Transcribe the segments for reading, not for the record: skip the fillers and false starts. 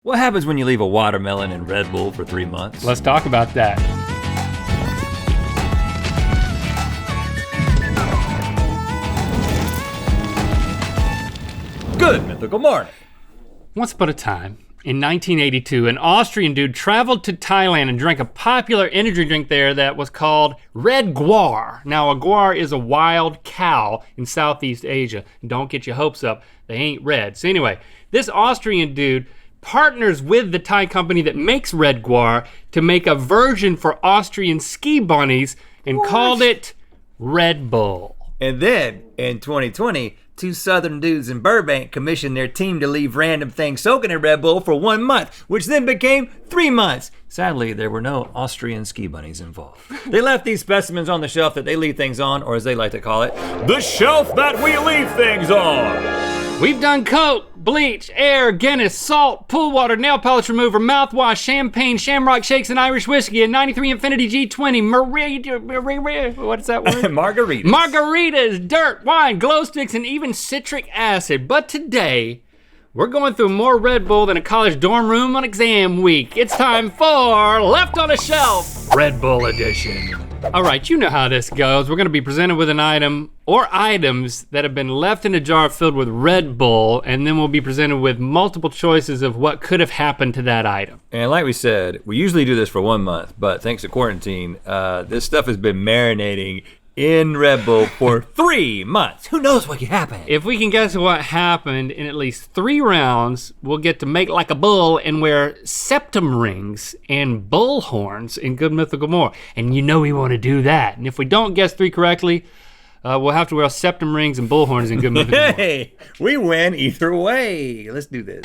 What happens when you leave a watermelon in Red Bull for 3 months? Let's talk about that. Good mythical morning. Once upon a time, in 1982, an Austrian dude traveled to Thailand and drank a popular energy drink there that was called Red Guar. Now, a guar is a wild cow in Southeast Asia. Don't get your hopes up, they ain't red. So anyway, this Austrian dude partners with the Thai company that makes Red Guar to make a version for Austrian ski bunnies and called it Red Bull. And then, in 2020, two Southern dudes in Burbank commissioned their team to leave random things soaking in Red Bull for 1 month, which then became 3 months. Sadly, there were no Austrian ski bunnies involved. They left these specimens on the shelf that they leave things on, or as they like to call it, the shelf that we leave things on. We've done Coke, bleach, air, Guinness, salt, pool water, nail polish remover, mouthwash, champagne, shamrock shakes, and Irish whiskey, a 93 Infinity G20, what is that word? Margaritas. Margaritas, dirt, wine, glow sticks, and even citric acid. But today, we're going through more Red Bull than a college dorm room on exam week. It's time for Left on a Shelf, Red Bull edition. All right, you know how this goes. We're gonna be presented with an item or items that have been left in a jar filled with Red Bull, and then we'll be presented with multiple choices of what could have happened to that item. And like we said, we usually do this for 1 month, but thanks to quarantine, this stuff has been marinating in Red Bull for 3 months. Who knows what could happen? If we can guess what happened in at least 3 rounds, we'll get to make like a bull and wear septum rings and bull horns in Good Mythical More. And you know we want to do that. And if we don't guess 3 correctly, we'll have to wear septum rings and bull horns in Good Mythical More. Hey, we win either way. Let's do this.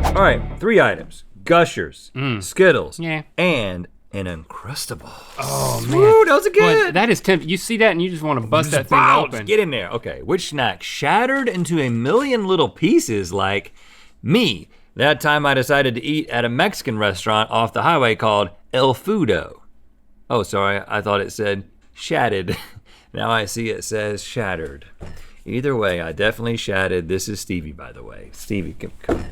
All right, 3 items. Gushers, Skittles, and an Uncrustable. Oh man, Ooh, those are good. Boy, that is tempting. You see that and you just want to bust that thing open. Get in there. Okay, which snack shattered into a million little pieces like me? That time I decided to eat at a Mexican restaurant off the highway called El Fudo. Oh, sorry, I thought it said shattered. Now I see it says shattered. Either way, I definitely shattered. This is Stevie, by the way. Stevie, come.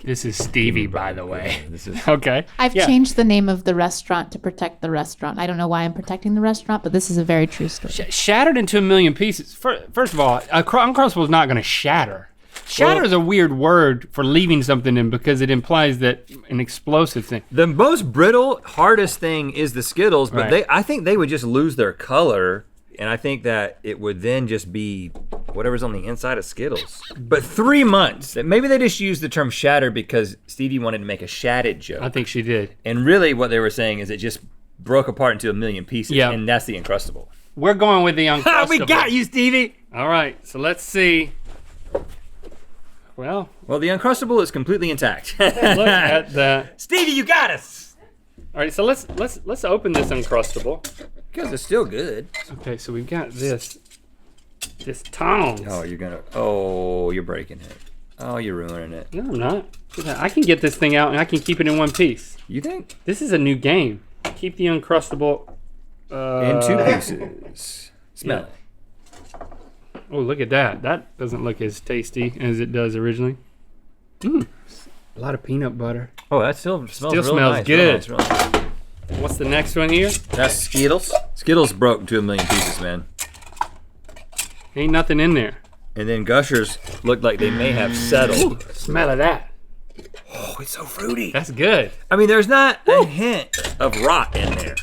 This is Stevie, by the way. This is okay. I've changed the name of the restaurant to protect the restaurant. I don't know why I'm protecting the restaurant, but this is a very true story. Shattered into a million pieces. First of all, Uncrustable is not gonna shatter. Shatter is a weird word for leaving something in because it implies that an explosive thing. The most brittle, hardest thing is the Skittles, but I think they would just lose their color, and I think that it would then just be whatever's on the inside of Skittles. But 3 months, maybe they just used the term shatter because Stevie wanted to make a shattered joke. I think she did. And really what they were saying is it just broke apart into a million pieces, and that's the Uncrustable. We're going with the Uncrustable. We got you, Stevie! All right, so let's see. Well, the Uncrustable is completely intact. look at that. Stevie, you got us! All right, so let's open this Uncrustable. Because it's still good. Okay, so we've got this tongs. Oh, you're breaking it. Oh, you're ruining it. No, I'm not. I can get this thing out and I can keep it in one piece. You think? This is a new game. Keep the Uncrustable in 2 pieces. Smell it. Oh, look at that. That doesn't look as tasty as it does originally. A lot of peanut butter. Oh, that still smells real nice. Good. Real nice. What's the next one here? That's Skittles. Skittles broke into a million pieces, man. Ain't nothing in there. And then Gushers looked like they may have settled. Ooh, smell of that. Oh, it's so fruity. That's good. I mean, there's not a hint of rot in there.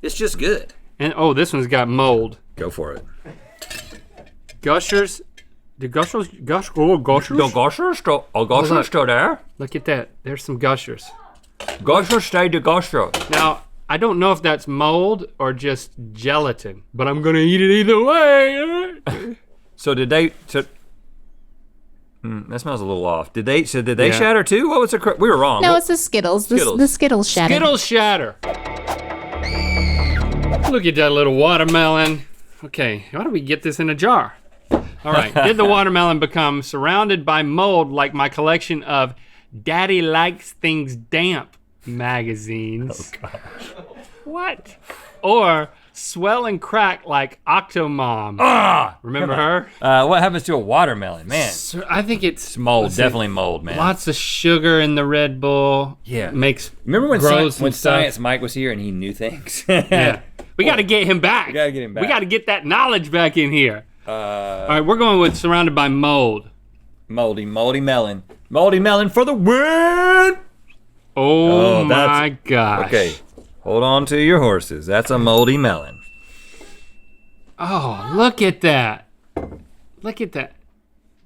It's just good. And this one's got mold. Go for it. Gushers. The Gushers? The Gushers still there. Look at that. There's some Gushers. Gushers stay the Gushers. Now, I don't know if that's mold or just gelatin, but I'm gonna eat it either way. So did they? That smells a little off. Did they shatter too? What was the? We were wrong. No, it's the Skittles. The Skittles shatter. Skittles shatter. Look at that little watermelon. Okay, how do we get this in a jar? All right, did the watermelon become surrounded by mold like my collection of Daddy Likes Things Damp magazines? Oh gosh. What? Or swell and crack like Octomom. Remember her? What happens to a watermelon, man? So I think It's mold, definitely mold, man. lots of sugar in the Red Bull. Yeah. Makes Remember when, grows when some stuff. Science Mike was here and he knew things? Yeah. We got to get him back. We gotta get him back. We got to get that knowledge back in here. All right, we're going with surrounded by mold. Moldy melon. Moldy melon for the win! Oh, that's- my gosh. Okay, hold on to your horses. That's a moldy melon. Oh, look at that. Look at that.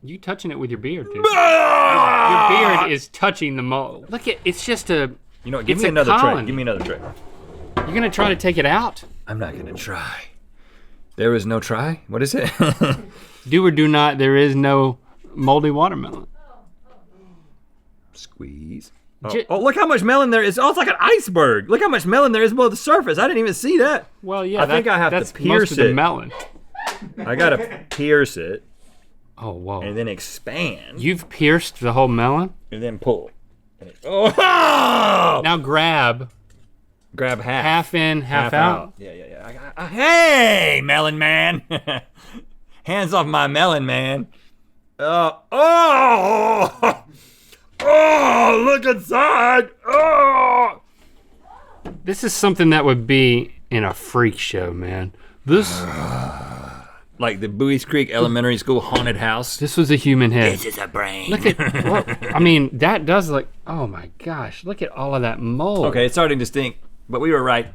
You touching it with your beard, dude. Ah! Your beard is touching the mold. Look at, it's just a, You know what, give It's me a another trick. colony. Give me another trick. you're gonna try to take it out? I'm not gonna try. There is no try? What is it? Do or do not, there is no moldy watermelon. Squeeze. J- Oh, look how much melon there is. Oh, it's like an iceberg. Look how much melon there is below the surface. I didn't even see that. Well, yeah, I think I have to that's pierce most of the it. melon. I gotta pierce it Oh, whoa. and then expand You've pierced the whole melon? and then pull. Oh! Now grab, Grab half. half in, half out. Yeah. Hey, melon man. Hands off my melon man. Oh, look inside. Oh. This is something that would be in a freak show, man. This Like the Bowie's Creek Elementary School haunted house. this was a human head. This is a brain. Look at, I mean, that does look, oh my gosh, look at all of that mold. Okay, it's starting to stink, but we were right.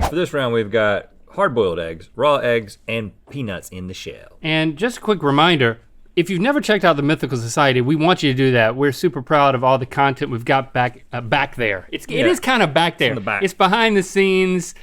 For this round, we've got hard-boiled eggs, raw eggs, and peanuts in the shell. And just a quick reminder, if you've never checked out the Mythical Society, we want you to do that. We're super proud of all the content we've got back there. It is kind of back there. in the back. It's behind the scenes,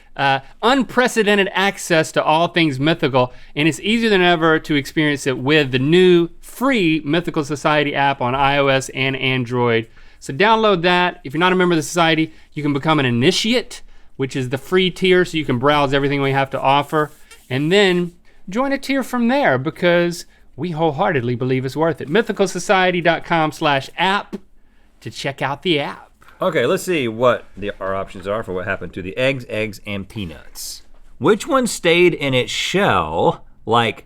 unprecedented access to all things mythical, and it's easier than ever to experience it with the new free Mythical Society app on iOS and Android. So download that. If you're not a member of the society, you can become an initiate, which is the free tier, so you can browse everything we have to offer, and then join a tier from there because we wholeheartedly believe it's worth it. mythicalsociety.com/app to check out the app. Okay, let's see what our options are for what happened to the eggs, and peanuts. Which one stayed in its shell like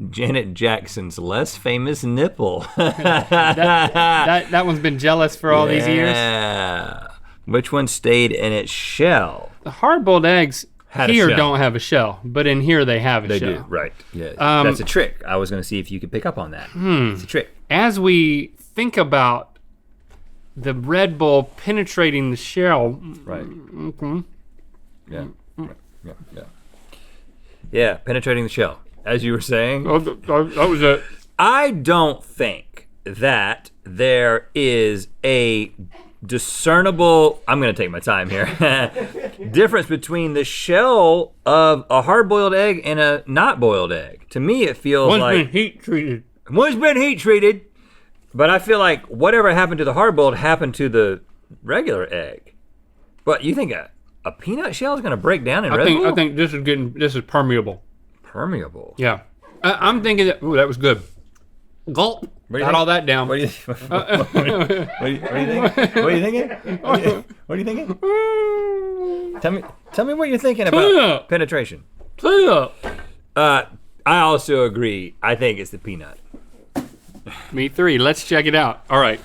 Janet Jackson's less famous nipple? That one's been jealous for all these years. Yeah. Which one stayed in its shell? The hard-boiled eggs Had a here shell. don't have a shell, but in here they have a They shell. do, right. Yeah, that's a trick. I was gonna see if you could pick up on that. It's a trick. As we think about the Red Bull penetrating the shell, Right. okay. Yeah. Yeah, penetrating the shell. As you were saying, That was it. I don't think that there is a discernible, I'm gonna take my time here, difference between the shell of a hard-boiled egg and a not boiled egg. To me, it feels One's like been heat treated. one's been heat treated, but I feel like whatever happened to the hard-boiled happened to the regular egg. But you think a peanut shell is gonna break down in Red Bull? I think this is permeable. Permeable. Yeah. I'm thinking that, ooh, that was good. Gulp. What do you Got think? all that down. What do you think? What are you thinking? What are you thinking? Tell me what you're thinking about penetration. Peanut. I also agree. I think it's the peanut. Me three. Let's check it out. All right.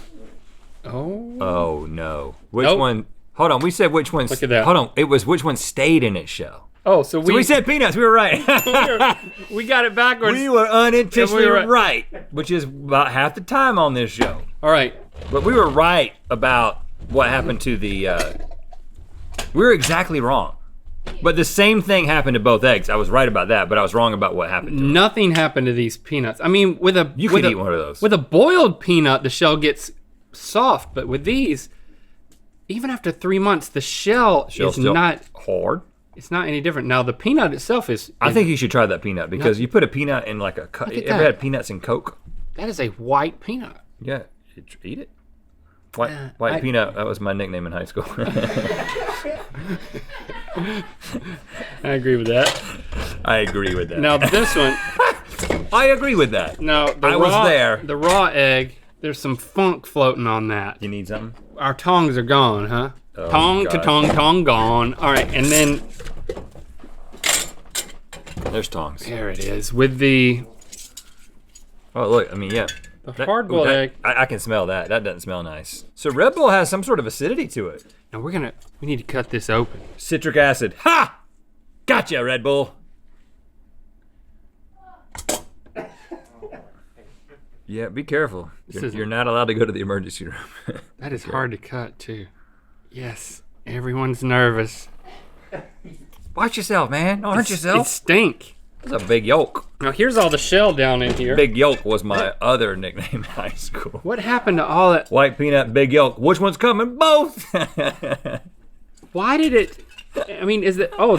Oh. Oh no. Which Nope. one? Hold on. We said which one. Look at that. Hold on. It was which one stayed in its shell. Oh, so We said peanuts. We were right. we got it backwards. We were unintentionally Yeah, we were right, which is about half the time on this show. All right. But we were right about what happened to the. We were exactly wrong. But the same thing happened to both eggs. I was right about that, but I was wrong about what happened to them. Nothing happened to these peanuts. I mean, with a You with could a- eat one of those. With a boiled peanut, the shell gets soft, but with these, even after 3 months, the shell is still not. hard. It's not any different. Now the peanut itself is. I think you should try that peanut because you put a peanut in like a. at Ever that. had peanuts in Coke? that is a white peanut. Yeah, eat it. White peanut. That was my nickname in high school. I agree with that. I agree with that. Now this one. I agree with that. Now the I was there. The raw egg. There's some funk floating on that. You need something? Our tongs are gone, huh? Oh, Tong God. to tong tong gone. All right, and then There's tongs. there it is with the Oh, look, I mean, yeah. hard-boiled egg. I can smell that. That doesn't smell nice. So Red Bull has some sort of acidity to it. Now we need to cut this open. Citric acid. Ha! Gotcha, Red Bull. Yeah, be careful. You're not allowed to go to the emergency room. That is hard to cut too. Yes, everyone's nervous. Watch yourself, man. Don't hurt It yourself. stink. That's a big yolk. Now here's all the shell down in here. Big yolk was my other nickname in high school. What happened to all that? White peanut, big yolk. Which one's coming? Both. Why did it? I mean, is it? Oh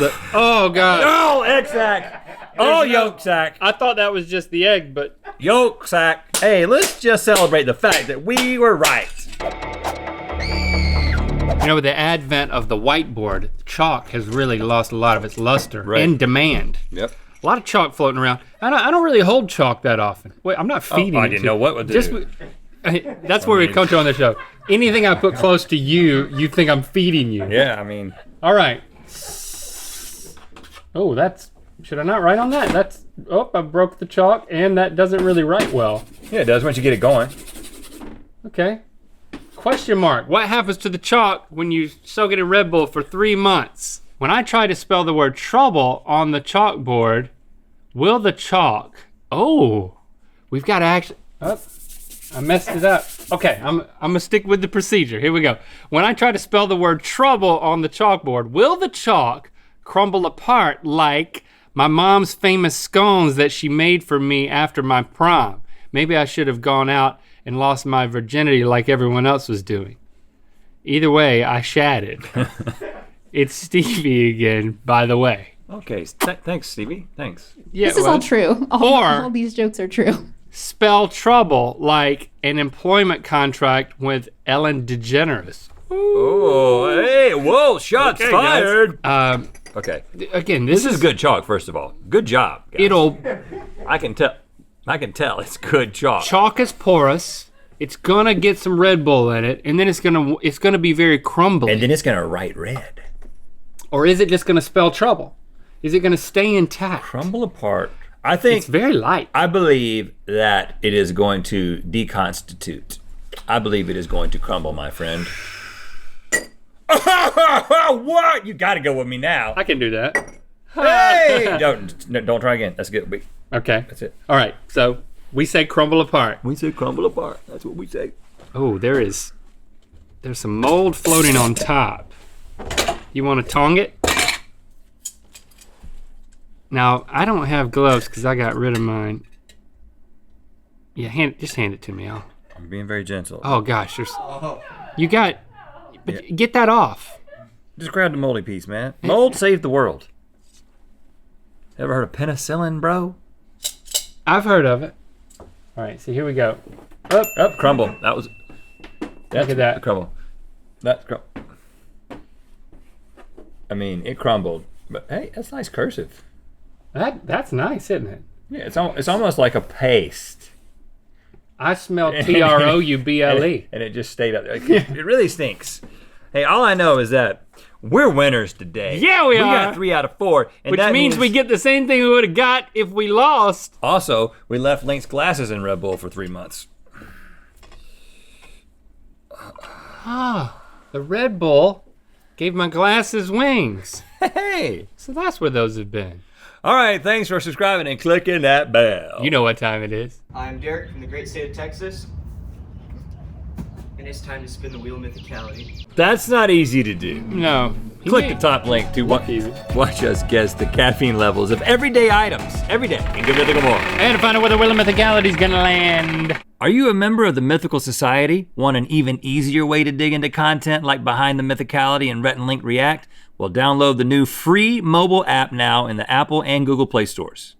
God. Oh, egg sack. Oh, yolk sack. I thought that was just the egg, but Yolk sack. Hey, let's just celebrate the fact that we were right. you know, with the advent of the whiteboard, chalk has really lost a lot of its luster Right. and demand. Yep. A lot of chalk floating around. I don't really hold chalk that often. Wait, I'm not feeding I it didn't to know what would do. Just that's where we come to on the show. Anything I put close to you, you think I'm feeding you. Yeah, I mean. All right. Oh, should I not write on that? I broke the chalk and that doesn't really write well. Yeah, it does once you get it going. Okay. Question mark. What happens to the chalk when you soak it in Red Bull for 3 months? When I try to spell the word trouble on the chalkboard, will the chalk, we've got to actually, I messed it up. Okay, I'm gonna stick with the procedure. Here we go. When I try to spell the word trouble on the chalkboard, will the chalk crumble apart like my mom's famous scones that she made for me after my prom? Maybe I should have gone out and lost my virginity like everyone else was doing. Either way, I shattered. It's Stevie again, by the way. Okay, thanks, Stevie. Thanks. Yeah, This is all true. All Or- these jokes are true. Spell trouble like an employment contract with Ellen DeGeneres. Oh, hey, whoa, shots Okay, fired. Okay, Okay, this this is good chalk, first of all. Good job, guys. It'll I can tell it's good chalk. chalk is porous. It's gonna get some Red Bull in it, and then it's gonna be very crumbly. And then it's gonna write red. Or is it just gonna spell trouble? Is it gonna stay intact? Crumble apart. I think, It's very light. I believe that it is going to deconstitute. I believe it is going to crumble, my friend. What? You gotta go with me now. I can do that. Hey! Don't try again. That's good. Okay. That's it. All right. So we say crumble apart. We say crumble apart. That's what we say. Oh, there's some mold floating on top. You want to tong it? Now, I don't have gloves because I got rid of mine. Yeah, just hand it to me. I'm being very gentle. Oh gosh, get that off. Just grab the moldy piece, man. Mold saved the world. Ever heard of penicillin, bro? I've heard of it. All right, so here we go. Up, crumble. That's Look at that. the crumble. I mean, it crumbled, but hey, that's nice cursive. That's nice, isn't it? Yeah, it's almost like a paste. I smell TROUBLE. And it just stayed up there. It really stinks. Hey, all I know is that we're winners today. Yeah, we are. got 3 out of 4. And Which that means we get the same thing we would have got if we lost. Also, we left Link's glasses in Red Bull for 3 months. The Red Bull gave my glasses wings. Hey! So that's where those have been. All right, thanks for subscribing and clicking that bell. You know what time it is. I'm Derek from the great state of Texas, and it's time to spin the wheel of mythicality. That's not easy to do. No. Click the top link to watch us guess the caffeine levels of everyday items every day in Good Mythical More. And to find out where the wheel of mythicality is gonna land. Are you a member of the Mythical Society? Want an even easier way to dig into content like Behind the Mythicality and Rhett and Link React? Well, download the new free mobile app now in the Apple and Google Play stores.